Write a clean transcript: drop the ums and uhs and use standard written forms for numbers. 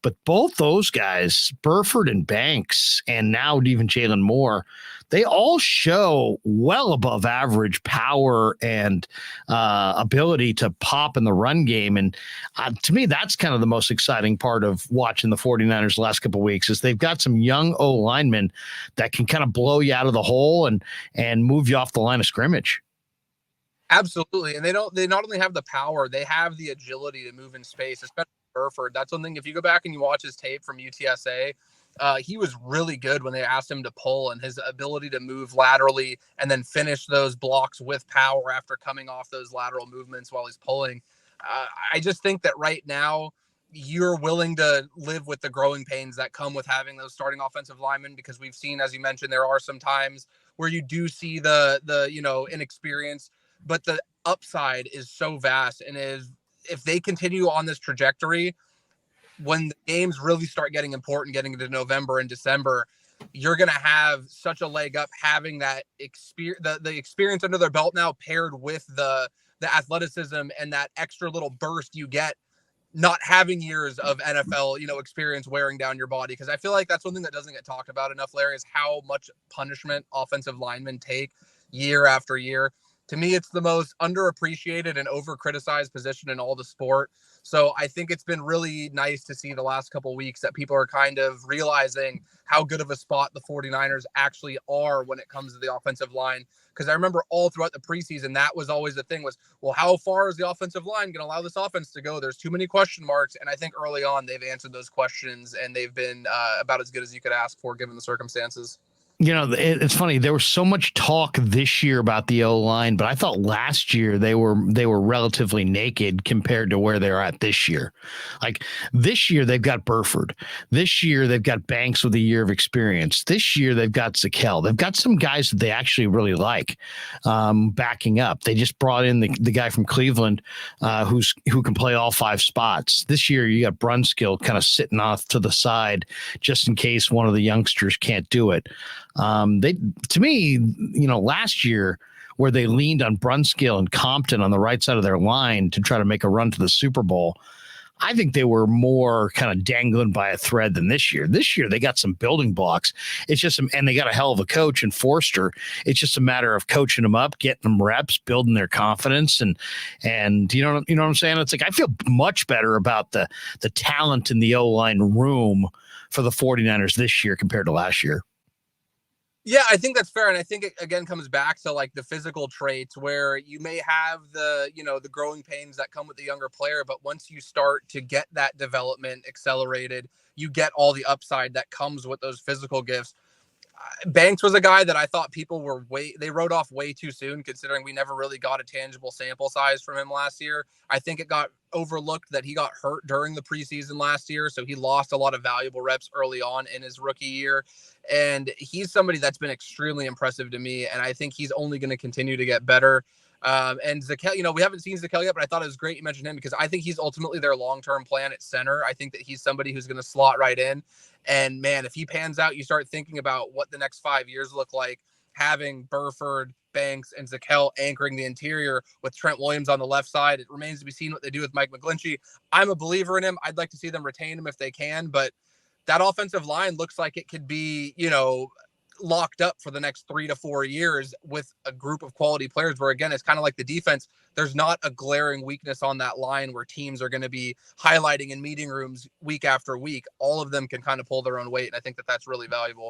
But both those guys, Burford and Banks, and now even Jalen Moore, they all show well above average power and ability to pop in the run game. And to me, that's kind of the most exciting part of watching the 49ers the last couple of weeks is they've got some young O-linemen that can kind of blow you out of the hole and move you off the line of scrimmage. Absolutely. And they not only have the power, they have the agility to move in space, especially Burford. That's one thing. If you go back and you watch his tape from UTSA, he was really good when they asked him to pull, and his ability to move laterally and then finish those blocks with power after coming off those lateral movements while he's pulling. I just think that right now you're willing to live with the growing pains that come with having those starting offensive linemen, because we've seen, as you mentioned, there are some times where you do see the inexperience, but the upside is so vast. And if they continue on this trajectory, when the games really start getting important, getting into November and December, you're going to have such a leg up having that the experience under their belt now, paired with the athleticism and that extra little burst you get not having years of NFL, experience wearing down your body. Because I feel like that's one thing that doesn't get talked about enough, Larry, is how much punishment offensive linemen take year after year. To me, it's the most underappreciated and over-criticized position in all the sport. So I think it's been really nice to see the last couple of weeks that people are kind of realizing how good of a spot the 49ers actually are when it comes to the offensive line. Because I remember all throughout the preseason, that was always the thing was, well, how far is the offensive line going to allow this offense to go? There's too many question marks. And I think early on they've answered those questions, and they've been about as good as you could ask for given the circumstances. It's funny. There was so much talk this year about the O-line, but I thought last year they were relatively naked compared to where they're at this year. Like this year, they've got Burford. This year, they've got Banks with a year of experience. This year, they've got Zakelj. They've got some guys that they actually really like backing up. They just brought in the guy from Cleveland who can play all 5 spots. This year, you got Brunskill kind of sitting off to the side just in case one of the youngsters can't do it. To me, last year where they leaned on Brunskill and Compton on the right side of their line to try to make a run to the Super Bowl, I think they were more kind of dangling by a thread than this year. This year, they got some building blocks. It's just, and they got a hell of a coach in Forster. It's just a matter of coaching them up, getting them reps, building their confidence. And you know what I'm saying? It's like, I feel much better about the talent in the O-line room for the 49ers this year compared to last year. Yeah, I think that's fair. And I think it, again, comes back to like the physical traits where you may have the growing pains that come with the younger player. But once you start to get that development accelerated, you get all the upside that comes with those physical gifts. Banks was a guy that I thought people they wrote off way too soon, considering we never really got a tangible sample size from him last year. I think it got overlooked that he got hurt during the preseason last year, so he lost a lot of valuable reps early on in his rookie year. And he's somebody that's been extremely impressive to me, and I think he's only going to continue to get better. And Zakelj, we haven't seen Zakelj yet, but I thought it was great you mentioned him because I think he's ultimately their long-term plan at center. I think that he's somebody who's going to slot right in. And man, if he pans out, you start thinking about what the next 5 years look like, having Burford, Banks, and Zakelj anchoring the interior with Trent Williams on the left side. It remains to be seen what they do with Mike McGlinchey. I'm a believer in him. I'd like to see them retain him if they can, but that offensive line looks like it could be, locked up for the next 3 to 4 years with a group of quality players where, again, it's kind of like the defense. There's not a glaring weakness on that line where teams are going to be highlighting in meeting rooms week after week. All of them can kind of pull their own weight. And I think that that's really valuable.